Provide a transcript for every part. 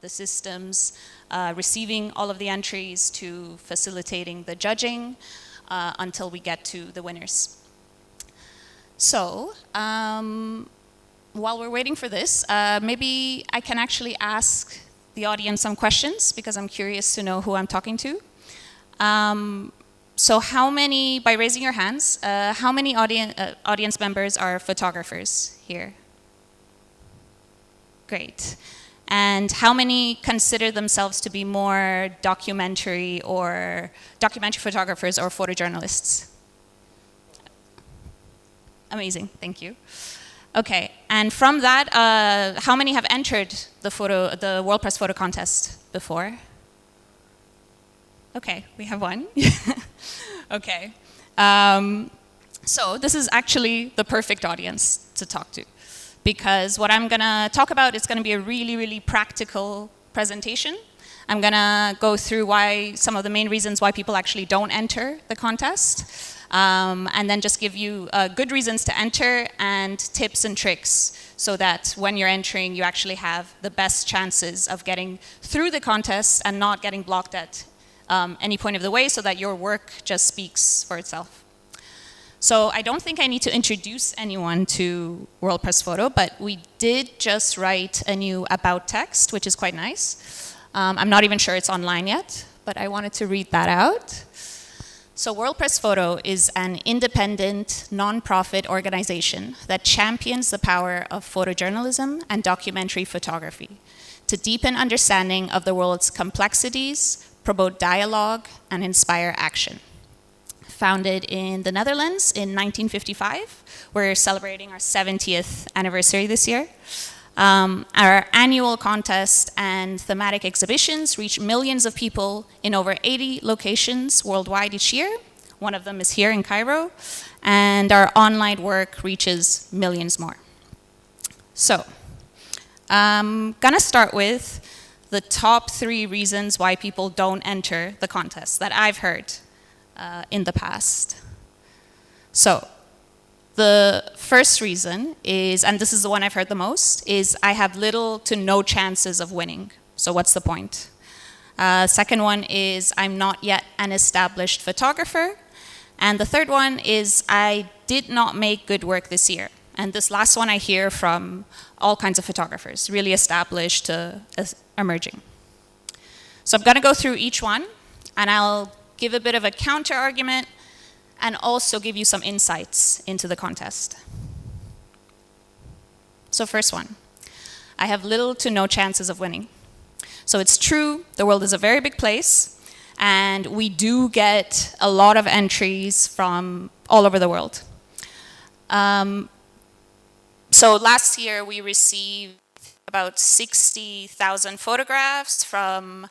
the systems receiving all of the entries to facilitating the judging until we get to the winners. So, while we're waiting for this, maybe I can actually ask the audience some questions because I'm curious to know who I'm talking to. So how many, by raising your hands, how many audience members are photographers here? Great. And how many consider themselves to be more documentary photographers or photojournalists? Amazing, thank you. Okay, and from that, how many have entered the World Press Photo Contest before? Okay, we have one. Okay. So this is actually the perfect audience to talk to, because what I'm gonna talk about is gonna be a really, really practical presentation. I'm gonna go through some of the main reasons why people actually don't enter the contest, and then just give you good reasons to enter and tips and tricks so that when you're entering, you actually have the best chances of getting through the contest and not getting blocked at any point of the way, so that your work just speaks for itself. So I don't think I need to introduce anyone to World Press Photo, but we did just write a new about text, which is quite nice. I'm not even sure it's online yet, but I wanted to read that out. So World Press Photo is an independent, non-profit organization that champions the power of photojournalism and documentary photography to deepen understanding of the world's complexities, promote dialogue, and inspire action. Founded in the Netherlands in 1955, we're celebrating our 70th anniversary this year. Our annual contest and thematic exhibitions reach millions of people in over 80 locations worldwide each year. One of them is here in Cairo, and our online work reaches millions more. So, I'm gonna start with the top 3 reasons why people don't enter the contest that I've heard in the past. So, the first reason is, and this is the one I've heard the most, is I have little to no chances of winning. So what's the point? Second one is I'm not yet an established photographer. And the third one is I did not make good work this year. And this last one I hear from all kinds of photographers, really established to emerging. So I'm gonna go through each one, and I'll give a bit of a counter argument and also give you some insights into the contest. So first one, I have little to no chances of winning. So it's true, the world is a very big place, and we do get a lot of entries from all over the world. So last year we received about 60,000 photographs from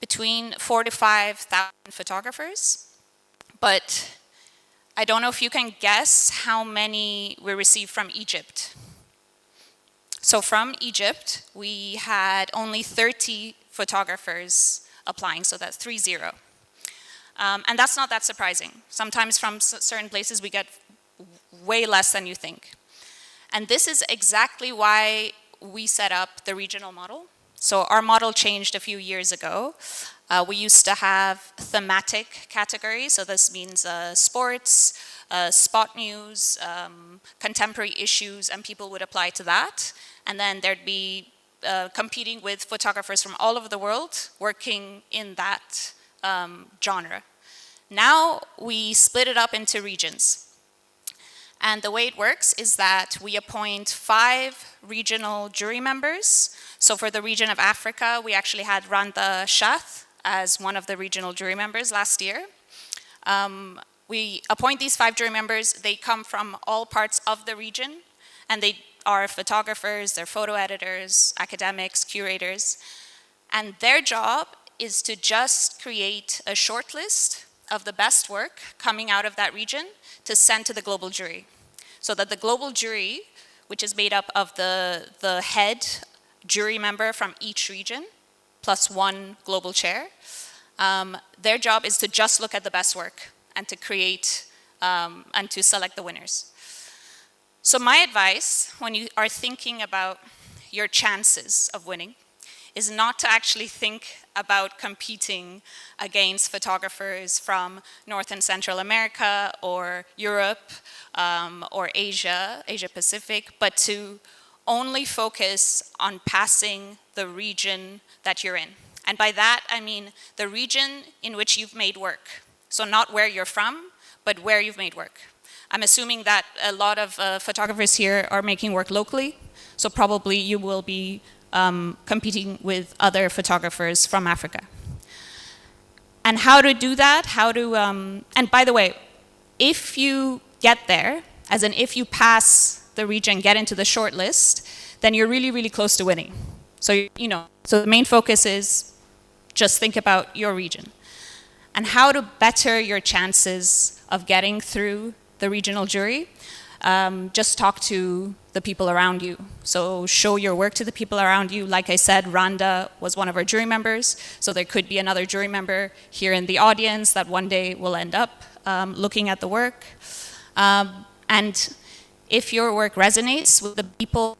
between 4,000 to 5,000 photographers. But I don't know if you can guess how many we received from Egypt. So from Egypt, we had only 30 photographers applying, so that's 30. And that's not that surprising. Sometimes from certain places we get way less than you think. And this is exactly why we set up the regional model. So our model changed a few years ago. We used to have thematic categories, so this means sports, spot news, contemporary issues, and people would apply to that. And then there'd be competing with photographers from all over the world working in that genre. Now we split it up into regions. And the way it works is that we appoint 5 regional jury members. So for the region of Africa, we actually had Randa Shath as one of the regional jury members last year. We appoint these 5 jury members. They come from all parts of the region, and they are photographers, they're photo editors, academics, curators. And their job is to just create a short list of the best work coming out of that region to send to the global jury. So that the global jury, which is made up of the head jury member from each region, plus 1 global chair, their job is to just look at the best work and to create and to select the winners. So my advice when you are thinking about your chances of winning is not to actually think about competing against photographers from North and Central America or Europe or Asia Pacific, but to only focus on passing the region that you're in. And by that, I mean the region in which you've made work. So not where you're from, but where you've made work. I'm assuming that a lot of photographers here are making work locally, so probably you will be competing with other photographers from Africa. And how to do that, and by the way, if you get there, as in if you pass the region, get into the short list, then you're really, really close to winning. So, so the main focus is just think about your region. And how to better your chances of getting through the regional jury, just talk to the people around you. So show your work to the people around you. Like I said, Randa was one of our jury members, so there could be another jury member here in the audience that one day will end up looking at the work. And if your work resonates with the people,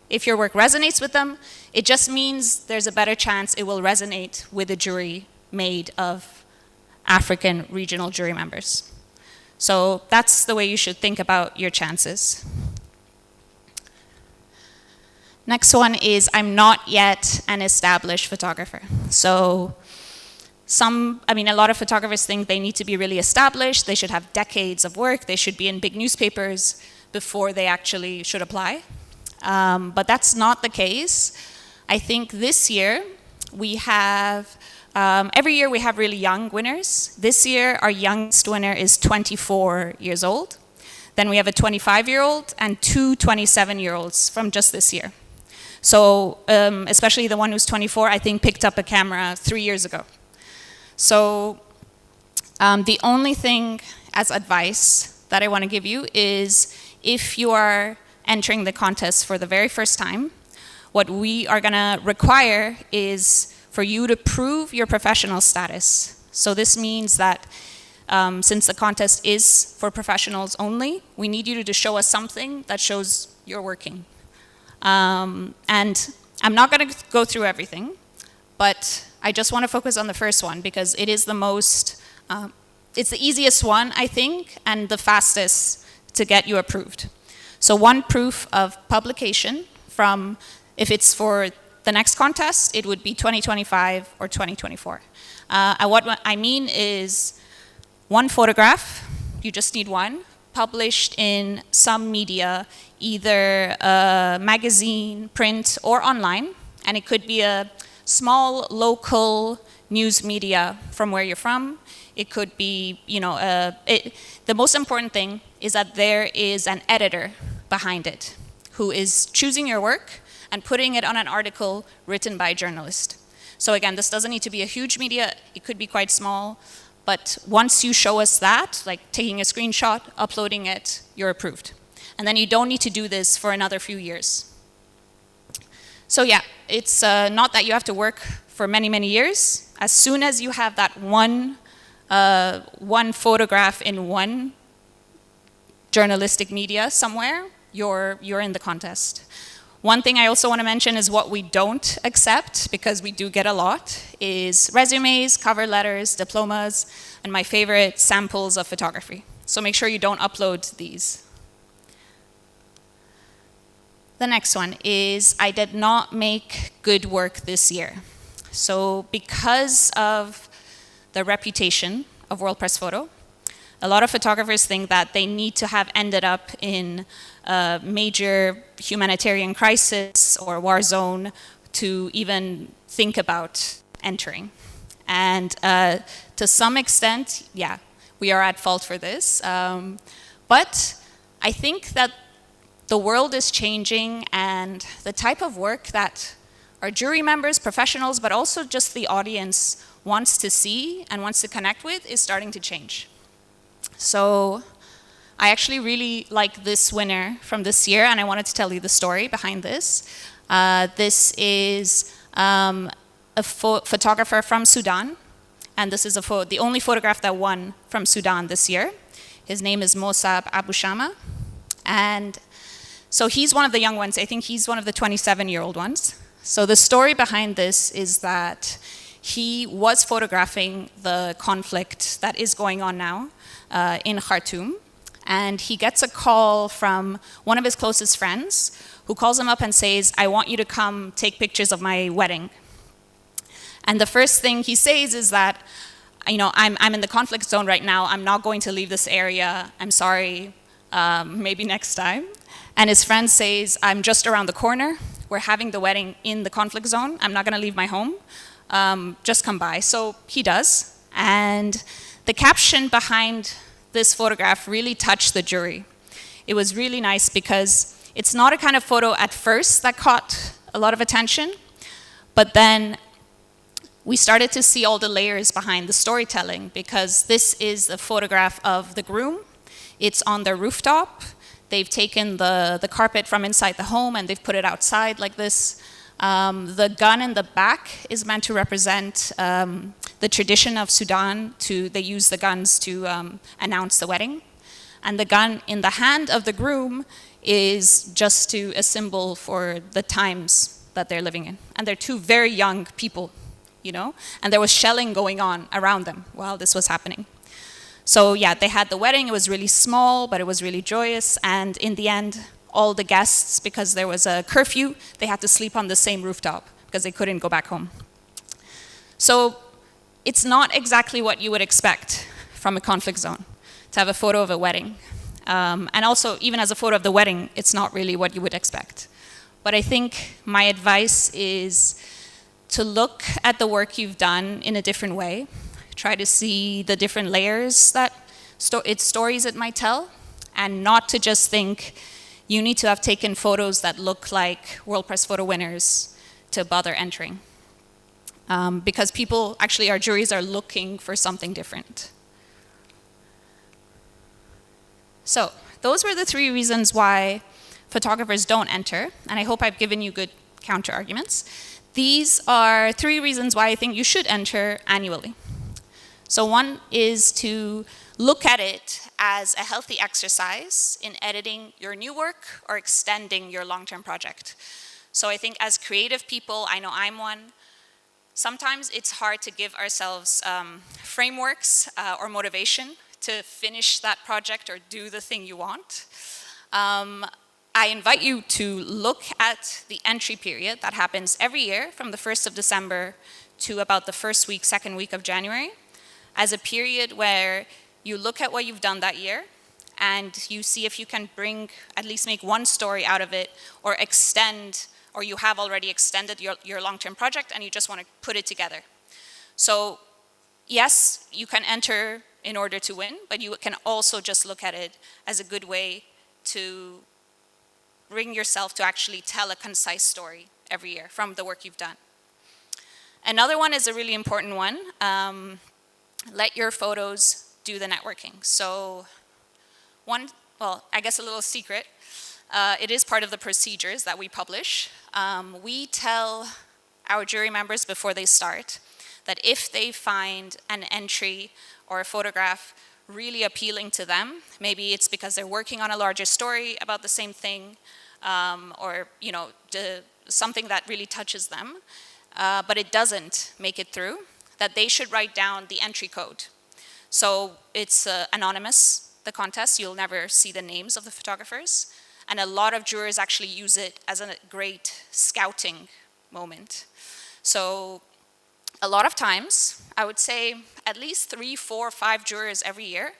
if your work resonates with them, it just means there's a better chance it will resonate with a jury made of African regional jury members. So that's the way you should think about your chances. Next one is, I'm not yet an established photographer. So a lot of photographers think they need to be really established, they should have decades of work, they should be in big newspapers before they actually should apply. But that's not the case. I think this year we have, every year we have really young winners. This year our youngest winner is 24 years old. Then we have a 25-year-old and two 27-year-olds from just this year. So especially the one who's 24, I think picked up a camera 3 years ago. So the only thing as advice that I want to give you is, if you are entering the contest for the very first time, what we are going to require is for you to prove your professional status. So this means that since the contest is for professionals only, we need you to show us something that shows you're working. And I'm not going to go through everything, but I just want to focus on the first one because it is the most, it's the easiest one, I think, and the fastest to get you approved. So one proof of publication from, if it's for the next contest, it would be 2025 or 2024. And what I mean is one photograph, you just need one, published in some media, either a magazine, print, or online. And it could be a small local news media from where you're from. It could be, the most important thing is that there is an editor behind it who is choosing your work and putting it on an article written by a journalist. So again, this doesn't need to be a huge media, it could be quite small, but once you show us that, like taking a screenshot, uploading it, you're approved. And then you don't need to do this for another few years. So yeah, it's not that you have to work for many, many years. As soon as you have that one photograph in one journalistic media somewhere, you're in the contest. One thing I also want to mention is what we don't accept, because we do get a lot, is resumes, cover letters, diplomas, and my favorite, samples of photography. So make sure you don't upload these. The next one is, I did not make good work this year. So because of the reputation of World Press Photo, a lot of photographers think that they need to have ended up in a major humanitarian crisis or war zone to even think about entering. And to some extent, yeah, we are at fault for this. But I think that the world is changing, and the type of work that our jury members, professionals, but also just the audience wants to see and wants to connect with is starting to change. So I actually really like this winner from this year, and I wanted to tell you the story behind this. This is a photographer from Sudan, and this is the only photograph that won from Sudan this year. His name is Mosab Abu Shama, and So he's one of the young ones. I think he's one of the 27-year-old ones. So the story behind this is that he was photographing the conflict that is going on now in Khartoum. And he gets a call from one of his closest friends who calls him up and says, I want you to come take pictures of my wedding. And the first thing he says is that, I'm in the conflict zone right now. I'm not going to leave this area. I'm sorry. Maybe next time. And his friend says, I'm just around the corner. We're having the wedding in the conflict zone. I'm not going to leave my home. Just come by. So he does. And the caption behind this photograph really touched the jury. It was really nice because it's not a kind of photo at first that caught a lot of attention, but then we started to see all the layers behind the storytelling, because this is a photograph of the groom. It's on their rooftop. They've taken the carpet from inside the home and they've put it outside like this. The gun in the back is meant to represent the tradition of Sudan. They use the guns to announce the wedding. And the gun in the hand of the groom is just a symbol for the times that they're living in. And they're two very young people, and there was shelling going on around them while this was happening. So yeah, they had the wedding. It was really small, but it was really joyous. And in the end, all the guests, because there was a curfew, they had to sleep on the same rooftop because they couldn't go back home. So it's not exactly what you would expect from a conflict zone, to have a photo of a wedding. And also, even as a photo of the wedding, it's not really what you would expect. But I think my advice is to look at the work you've done in a different way. Try to see the different layers that stories it might tell, and not to just think you need to have taken photos that look like World Press Photo winners to bother entering. Because people, actually our juries are looking for something different. So those were the 3 reasons why photographers don't enter, and I hope I've given you good counter arguments. These are 3 reasons why I think you should enter annually. So one is to look at it as a healthy exercise in editing your new work or extending your long-term project. So I think as creative people, I know I'm one, sometimes it's hard to give ourselves frameworks or motivation to finish that project or do the thing you want. I invite you to look at the entry period that happens every year from the 1st of December to about the first week, second week of January, as a period where you look at what you've done that year and you see if you can at least make one story out of it, or extend, or you have already extended your long-term project and you just want to put it together. So yes, you can enter in order to win, but you can also just look at it as a good way to bring yourself to actually tell a concise story every year from the work you've done. Another one is a really important one. Let your photos do the networking. So I guess a little secret, it is part of the procedures that we publish. We tell our jury members before they start that if they find an entry or a photograph really appealing to them, maybe it's because they're working on a larger story about the same thing, or something that really touches them, but it doesn't make it through, that they should write down the entry code. So it's anonymous, the contest. You'll never see the names of the photographers. And a lot of jurors actually use it as a great scouting moment. So a lot of times, I would say at least 3, 4, 5 jurors every year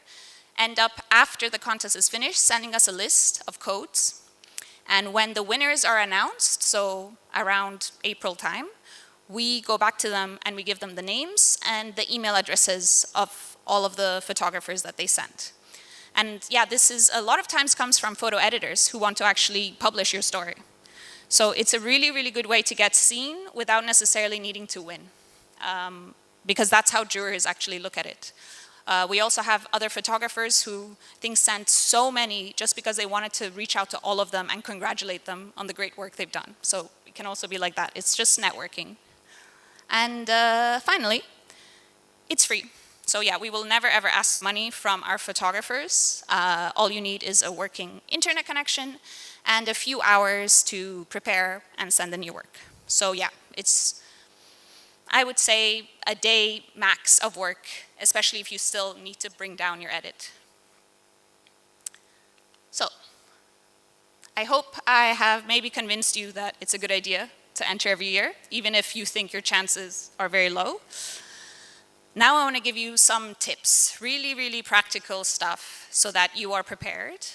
end up, after the contest is finished, sending us a list of codes. And when the winners are announced, so around April time, we go back to them and we give them the names and the email addresses of all of the photographers that they sent. And yeah, this is a lot of times comes from photo editors who want to actually publish your story. So it's a really, really good way to get seen without necessarily needing to win, because that's how jurors actually look at it. We also have other photographers who I think sent so many just because they wanted to reach out to all of them and congratulate them on the great work they've done. So it can also be like that. It's just networking. And finally, it's free. So yeah, we will never ever ask money from our photographers. All you need is a working internet connection and a few hours to prepare and send in your work. So yeah, it's, I would say, a day max of work, especially if you still need to bring down your edit. So I hope I have maybe convinced you that it's a good idea to enter every year, even if you think your chances are very low. Now I want to give you some tips, really, really practical stuff so that you are prepared.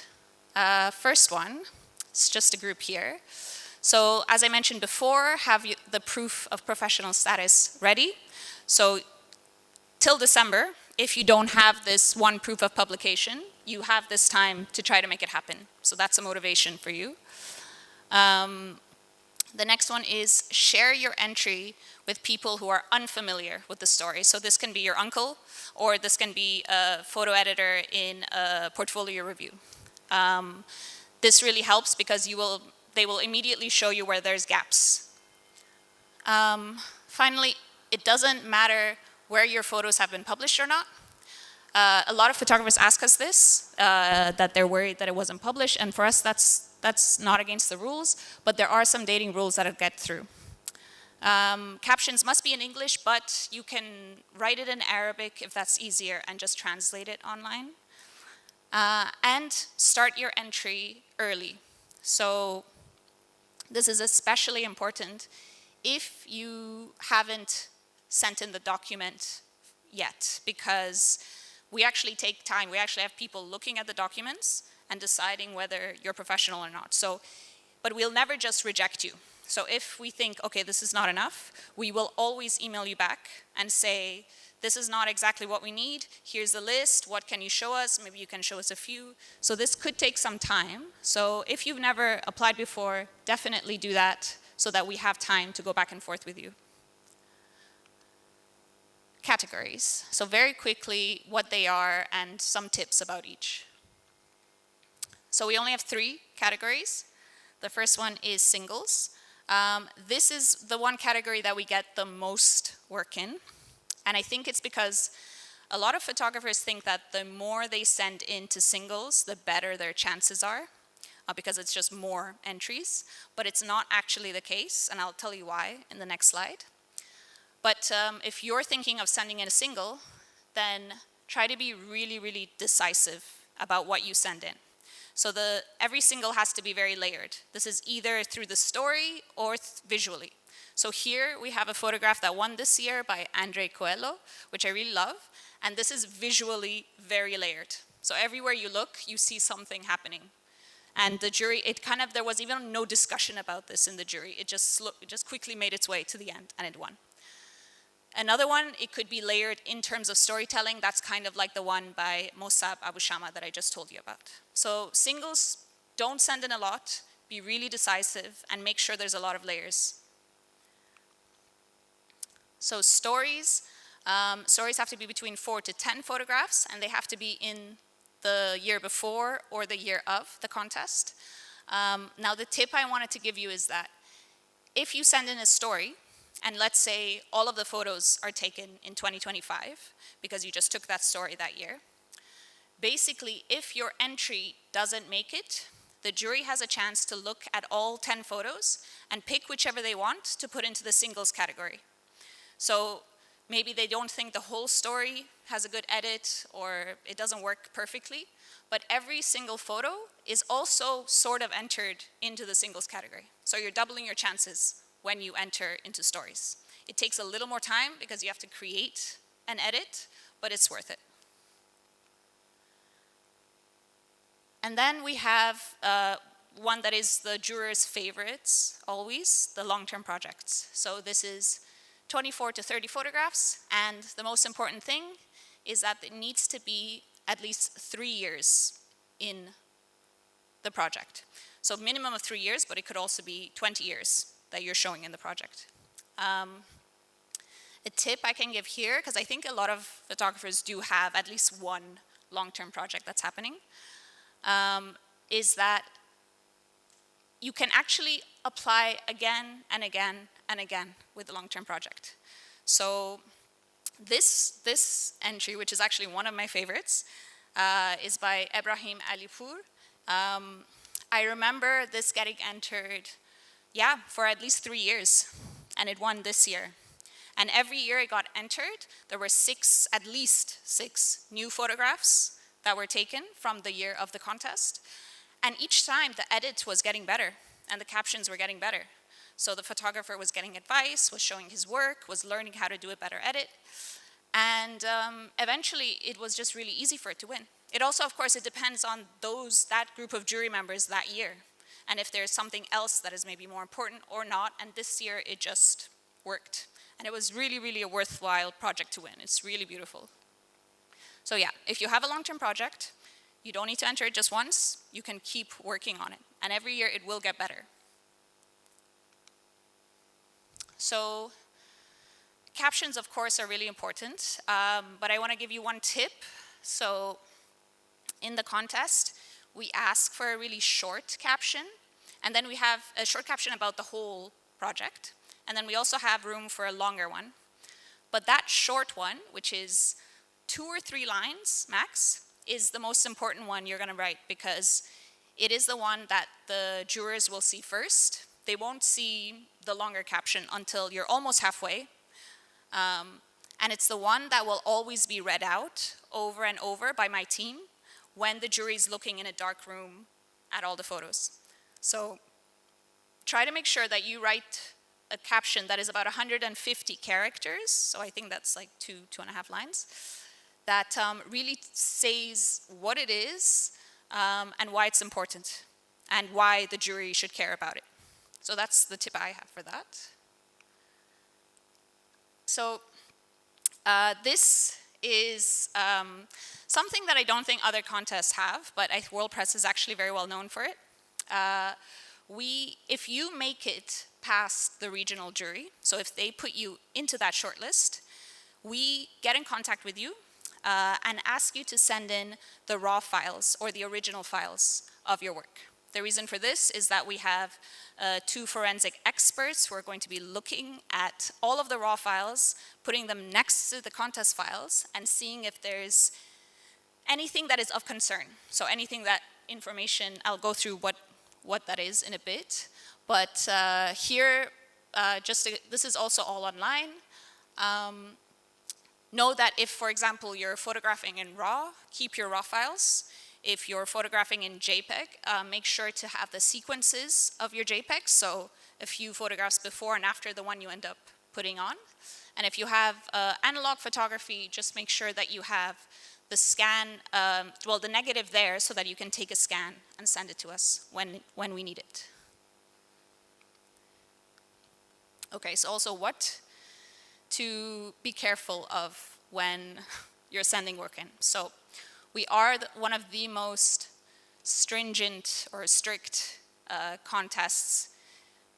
First one, it's just a group here. So as I mentioned before, have the proof of professional status ready. So till December, if you don't have this one proof of publication, you have this time to try to make it happen. So that's a motivation for you. The next one is share your entry with people who are unfamiliar with the story. So this can be your uncle, or this can be a photo editor in a portfolio review. This really helps because they will immediately show you where there's gaps. Finally, it doesn't matter where your photos have been published or not. A lot of photographers ask us this, that they're worried that it wasn't published, and for us that's not against the rules, but there are some dating rules that get through. Captions must be in English, but you can write it in Arabic if that's easier and just translate it online. And start your entry early. So this is especially important if you haven't sent in the document yet, because we actually take time. We actually have people looking at the documents and deciding whether you're professional or not. So, but we'll never just reject you. So if we think, okay, this is not enough, we will always email you back and say, this is not exactly what we need. Here's the list. What can you show us? Maybe you can show us a few. So this could take some time. So if you've never applied before, definitely do that so that we have time to go back and forth with you. Categories. So very quickly, what they are and some tips about each. So we only have 3 categories. The first one is singles. This is the one category that we get the most work in. And I think it's because a lot of photographers think that the more they send into singles, the better their chances are, because it's just more entries. But it's not actually the case, and I'll tell you why in the next slide. But if you're thinking of sending in a single, then try to be really, really decisive about what you send in. So every single has to be very layered. This is either through the story or visually. So here we have a photograph that won this year by Andre Coelho, which I really love. And this is visually very layered. So everywhere you look, you see something happening. And the jury, there was even no discussion about this in the jury. It just quickly made its way to the end, and it won. Another one, it could be layered in terms of storytelling. That's kind of like the one by Mossab Abu Shama that I just told you about. So singles, don't send in a lot, be really decisive, and make sure there's a lot of layers. So stories have to be between 4 to 10 photographs, and they have to be in the year before or the year of the contest. Now the tip I wanted to give you is that if you send in a story, and let's say all of the photos are taken in 2025, because you just took that story that year, basically if your entry doesn't make it, the jury has a chance to look at all 10 photos and pick whichever they want to put into the singles category. So maybe they don't think the whole story has a good edit or it doesn't work perfectly, but every single photo is also sort of entered into the singles category. So you're doubling your chances when you enter into stories. It takes a little more time because you have to create an edit, but it's worth it. And then we have one that is the jurors' favorites always, the long-term projects. So this is 24 to 30 photographs, and the most important thing is that it needs to be at least 3 years in the project. So minimum of 3 years, but it could also be 20 years that you're showing in the project. A tip I can give here, because I think a lot of photographers do have at least one long-term project that's happening, is that you can actually apply again and again and again with the long-term project. So this entry, which is actually one of my favorites, is by Ibrahim Alipour. I remember this getting entered, yeah, for at least 3 years, and it won this year. And every year it got entered, there were at least six new photographs that were taken from the year of the contest. And each time the edit was getting better and the captions were getting better. So the photographer was getting advice, was showing his work, was learning how to do a better edit. And eventually it was just really easy for it to win. It also, of course, it depends on that group of jury members that year. And if there's something else that is maybe more important or not. And this year it just worked. And it was really, really a worthwhile project to win. It's really beautiful. So yeah, if you have a long-term project, you don't need to enter it just once. You can keep working on it. And every year it will get better. So captions, of course, are really important. But I want to give you one tip. So in the contest, we ask for a really short caption. And then we have a short caption about the whole project. And then we also have room for a longer one. But that short one, which is 2 or 3 lines max, is the most important one you're going to write, because it is the one that the jurors will see first. They won't see the longer caption until you're almost halfway. And it's the one that will always be read out over and over by my team when the jury is looking in a dark room at all the photos. So try to make sure that you write a caption that is about 150 characters, so I think that's like 2.5 lines, that really says what it is and why it's important and why the jury should care about it. So that's the tip I have for that. So this is something that I don't think other contests have, but World Press is actually very well known for it. If you make it past the regional jury, so if they put you into that shortlist, we get in contact with you and ask you to send in the raw files or the original files of your work. The reason for this is that we have 2 forensic experts who are going to be looking at all of the raw files, putting them next to the contest files, and seeing if there's anything that is of concern. So anything that information, I'll go through what that is in a bit. But here, this is also all online. Know that if, for example, you're photographing in RAW, keep your RAW files. If you're photographing in JPEG, make sure to have the sequences of your JPEGs, so a few photographs before and after the one you end up putting on. And if you have analog photography, just make sure that you have the scan, the negative there, so that you can take a scan and send it to us when we need it. Okay, so also what to be careful of when you're sending work in. So we are one of the most stringent or strict contests,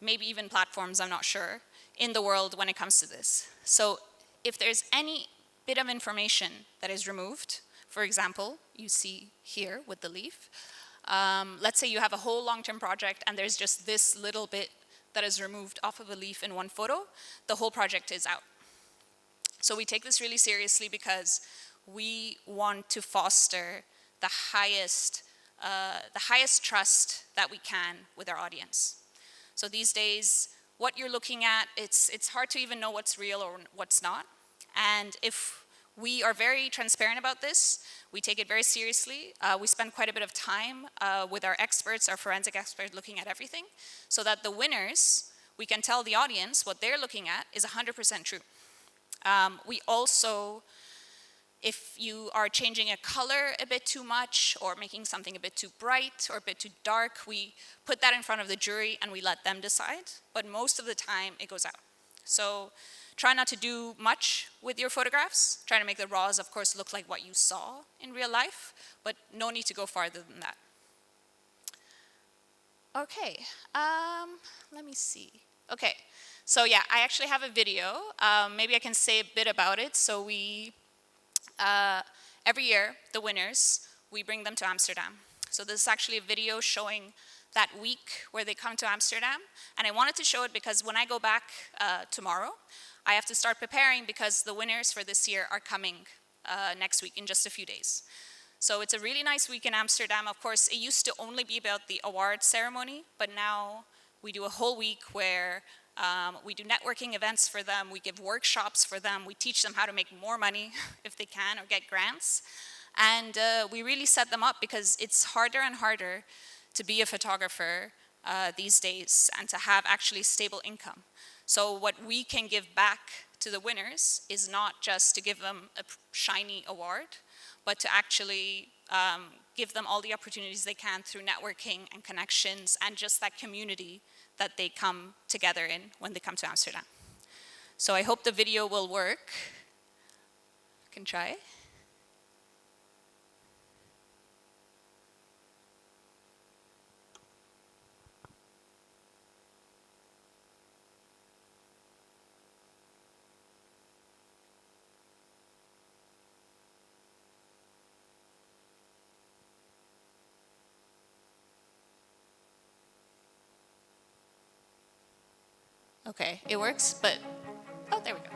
maybe even platforms, I'm not sure, in the world when it comes to this. So if there's any bit of information that is removed, for example, you see here with the leaf, let's say you have a whole long-term project and there's just this little bit that is removed off of a leaf in one photo, the whole project is out. So we take this really seriously because we want to foster the highest trust that we can with our audience. So these days, what you're looking at, it's hard to even know what's real or what's not. And if we are very transparent about this, we take it very seriously. We spend quite a bit of time with our experts, our forensic experts, looking at everything, so that the winners, we can tell the audience what they're looking at is 100% true. We also, if you are changing a color a bit too much or making something a bit too bright or a bit too dark, we put that in front of the jury and we let them decide. But most of the time it goes out. So try not to do much with your photographs. Try to make the raws, of course, look like what you saw in real life, but no need to go farther than that. Okay, let me see. Okay, so yeah, I actually have a video. Maybe I can say a bit about it. So we, every year, the winners, we bring them to Amsterdam. So this is actually a video showing that week where they come to Amsterdam. And I wanted to show it because when I go back tomorrow, I have to start preparing because the winners for this year are coming next week in just a few days. So it's a really nice week in Amsterdam. Of course, it used to only be about the award ceremony, but now we do a whole week where we do networking events for them, we give workshops for them, we teach them how to make more money if they can or get grants. And we really set them up because it's harder and harder to be a photographer these days and to have actually stable income. So what we can give back to the winners is not just to give them a shiny award, but to actually give them all the opportunities they can through networking and connections and just that community that they come together in when they come to Amsterdam. So I hope the video will work. You can try. Okay, it works, but, oh, there we go.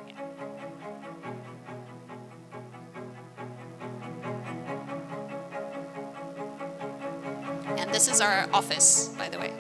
Yeah. And this is our office, by the way.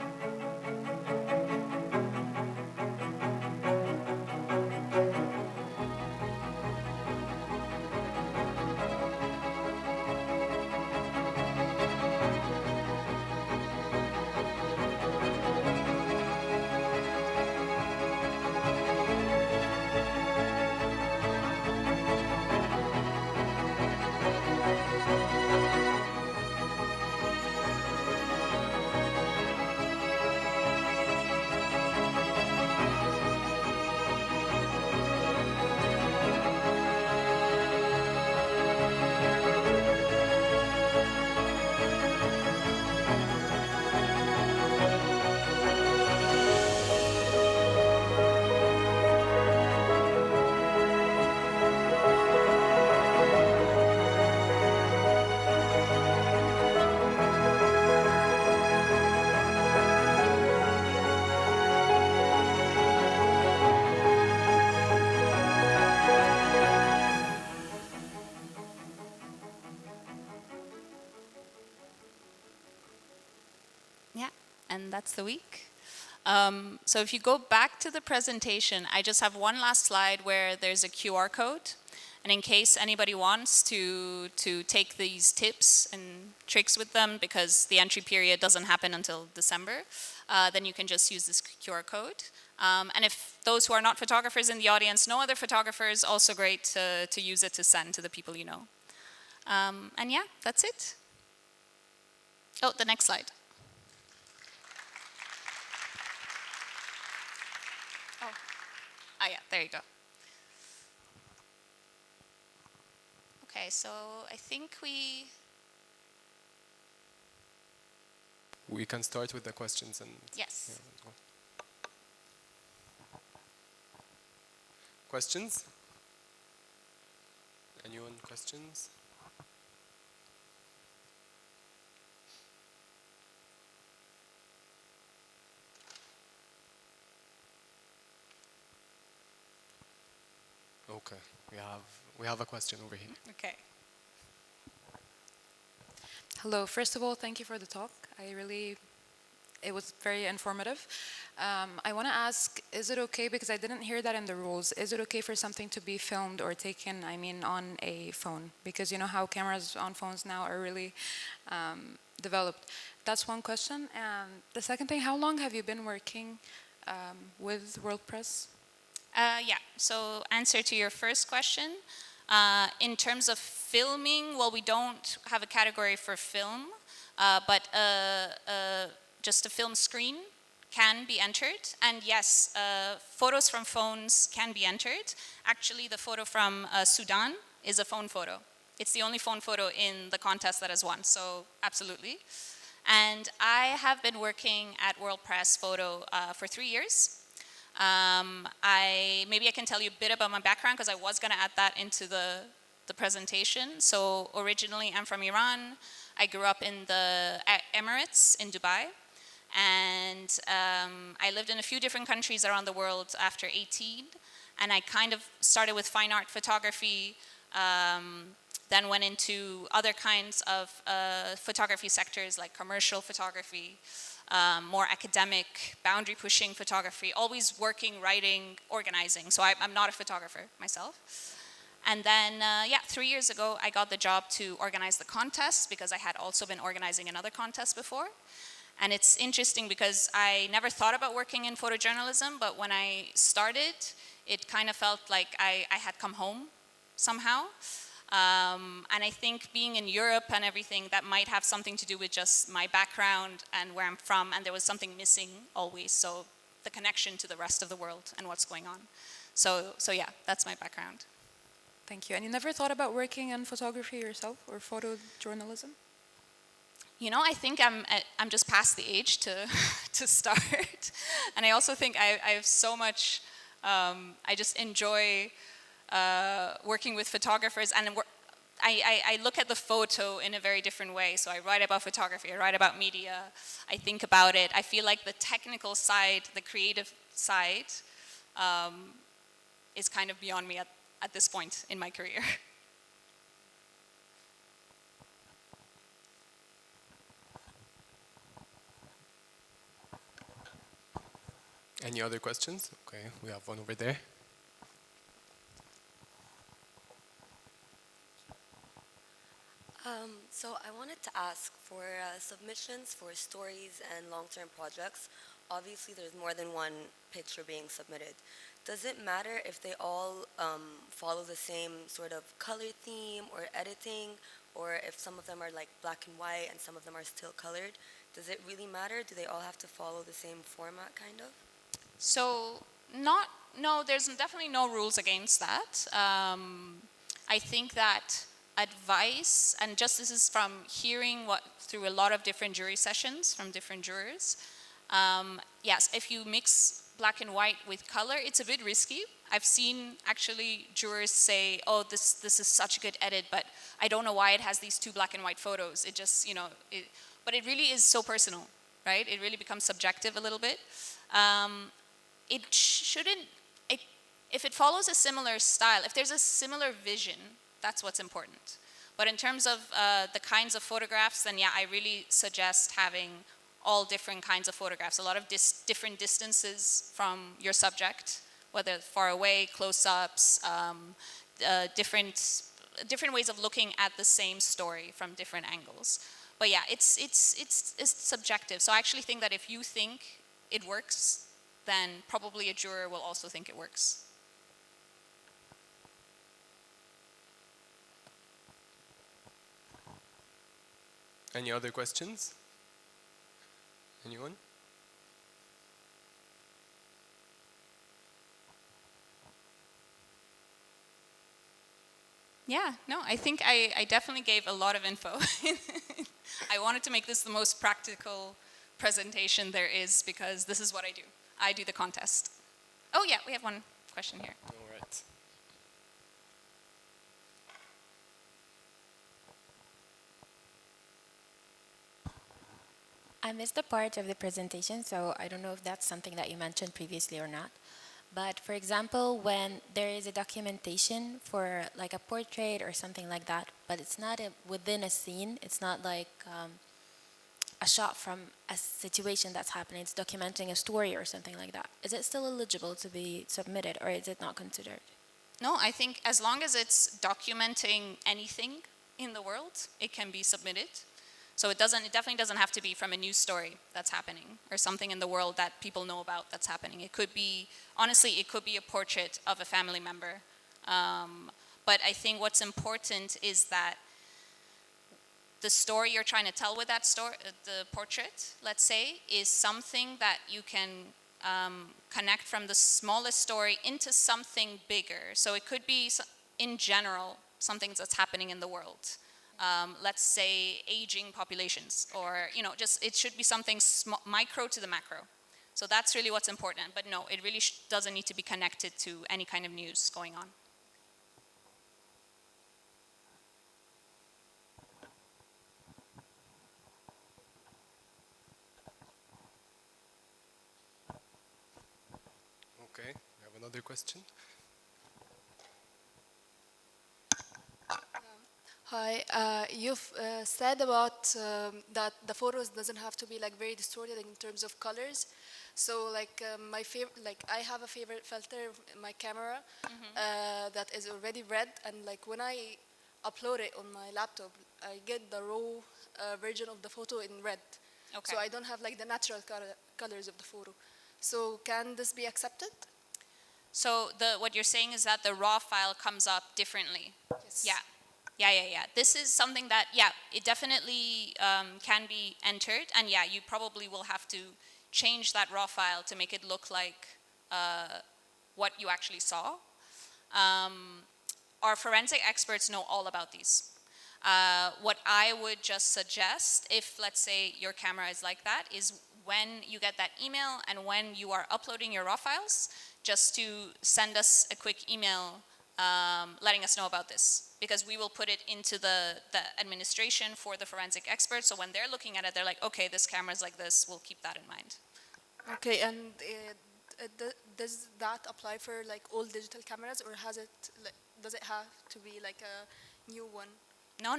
Yeah, and that's the week. So if you go back to the presentation, I just have one last slide where there's a QR code. And in case anybody wants to take these tips and tricks with them, because the entry period doesn't happen until December, then you can just use this QR code. And if those who are not photographers in the audience know other photographers, also great to use it to send to the people you know. And yeah, that's it. Oh, the next slide. Oh, yeah, there you go. Okay, so I think we can start with the questions and yes. Yeah, questions? Anyone questions? Okay, we have a question over here. Okay. Hello. First of all, thank you for the talk. It was very informative. I want to ask, is it okay, because I didn't hear that in the rules, is it okay for something to be filmed or taken, on a phone? Because you know how cameras on phones now are really developed. That's one question. And the second thing, how long have you been working with World Press? Yeah, so answer to your first question. In terms of filming, well, we don't have a category for film, but just a film screen can be entered. And yes, photos from phones can be entered. Actually, the photo from Sudan is a phone photo. It's the only phone photo in the contest that has won, so absolutely. And I have been working at World Press Photo for 3 years. Maybe I can tell you a bit about my background, because I was going to add that into the presentation. So originally I'm from Iran. I grew up in the Emirates in Dubai. And I lived in a few different countries around the world after 18. And I kind of started with fine art photography then went into other kinds of photography sectors like commercial photography, more academic, boundary pushing photography, always working, writing, organizing. So I'm not a photographer myself. And then, 3 years ago, I got the job to organize the contest because I had also been organizing another contest before. And it's interesting because I never thought about working in photojournalism, but when I started, it kind of felt like I had come home somehow. And I think being in Europe and everything, that might have something to do with just my background and where I'm from, and there was something missing always, so the connection to the rest of the world and what's going on. So yeah, that's my background. Thank you. And you never thought about working in photography yourself or photojournalism? You know, I think I'm just past the age to to start, and I also think I have so much. I just enjoy working with photographers, and I look at the photo in a very different way. So I write about photography, I write about media, I think about it. I feel like the technical side, the creative side, is kind of beyond me at this point in my career. Any other questions? Okay, we have one over there. So I wanted to ask for submissions for stories and long-term projects. Obviously, there's more than one picture being submitted. Does it matter if they all follow the same sort of color theme or editing, or if some of them are like black and white and some of them are still colored? Does it really matter? Do they all have to follow the same format, kind of? So no, there's definitely no rules against that. I think that advice, and just this is from hearing what through a lot of different jury sessions from different jurors. Yes, if you mix black and white with color, it's a bit risky. I've seen actually jurors say, "Oh, this is such a good edit, but I don't know why it has these two black and white photos. It just, but it really is so personal, right? It really becomes subjective a little bit. It shouldn't. If it follows a similar style, if there's a similar vision, that's what's important. But in terms of the kinds of photographs, then yeah, I really suggest having all different kinds of photographs, a lot of different distances from your subject, whether far away, close-ups, different ways of looking at the same story from different angles. But yeah, it's subjective. So I actually think that if you think it works, then probably a juror will also think it works. Any other questions? Anyone? Yeah, no, I think I definitely gave a lot of info. I wanted to make this the most practical presentation there is because this is what I do. I do the contest. Oh yeah, we have one question here. All right. I missed a part of the presentation, so I don't know if that's something that you mentioned previously or not. But for example, when there is a documentation for like a portrait or something like that, but it's not within a scene, it's not like a shot from a situation that's happening, it's documenting a story or something like that. Is it still eligible to be submitted, or is it not considered? No, I think as long as it's documenting anything in the world, it can be submitted. So it definitely doesn't have to be from a news story that's happening or something in the world that people know about that's happening. It could be, honestly, it could be a portrait of a family member. But I think what's important is that the story you're trying to tell with that story, the portrait, let's say, is something that you can connect from the smallest story into something bigger. So it could be, in general, something that's happening in the world. Let's say aging populations, or just it should be something micro to the macro. So that's really what's important. But no, it really doesn't need to be connected to any kind of news going on. Okay, we have another question. Hi, you've said about that the photos doesn't have to be like very distorted in terms of colors. So like my favorite, like I have a favorite filter in my camera that is already red, and like when I upload it on my laptop, I get the raw version of the photo in red. Okay. So I don't have like the natural colors of the photo. So can this be accepted? So what you're saying is that the raw file comes up differently. Yes. Yeah. Yeah. This is something that, yeah, it definitely can be entered. And yeah, you probably will have to change that raw file to make it look like what you actually saw. Our forensic experts know all about these. What I would just suggest, if let's say your camera is like that, is when you get that email and when you are uploading your raw files, just to send us a quick email letting us know about this, because we will put it into the administration for the forensic experts. So when they're looking at it, they're like, okay, this camera is like this, we'll keep that in mind. Okay, and does that apply for like all digital cameras, or does it have to be like a new one? No,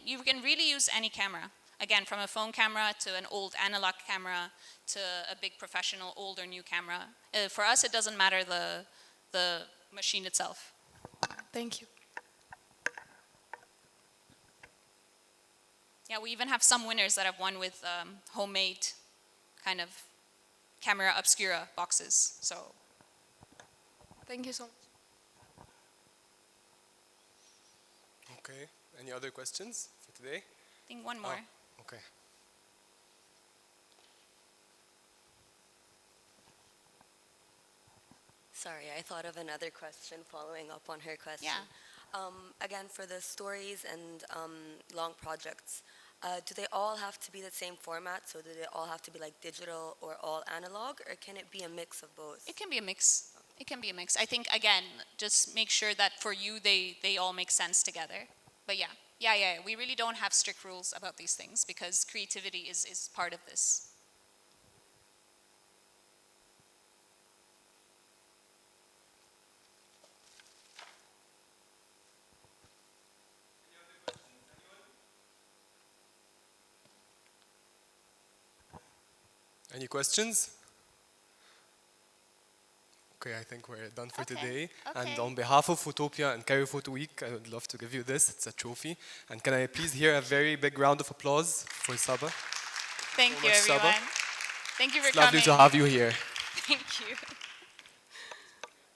you can really use any camera. Again, from a phone camera to an old analog camera to a big professional old or new camera. For us, it doesn't matter the machine itself. Thank you. Yeah, we even have some winners that have won with homemade kind of camera obscura boxes. So Thank you so much. Okay. Any other questions for today? I think one more. Okay. Sorry, I thought of another question following up on her question. Yeah. Again, for the stories and long projects, do they all have to be the same format? So do they all have to be like digital or all analog, or can it be a mix of both? It can be a mix. It can be a mix. I think, again, just make sure that for you, they all make sense together. But yeah. We really don't have strict rules about these things because creativity is part of this. Any questions? Okay, I think we're done for today. And okay. on behalf of Photopia and Cairo Photo Week, I would love to give you this. It's a trophy. And can I please hear a very big round of applause for Saba? Thank you, much, Saba. everyone. Thank you for It's coming. lovely to have you here. Thank you.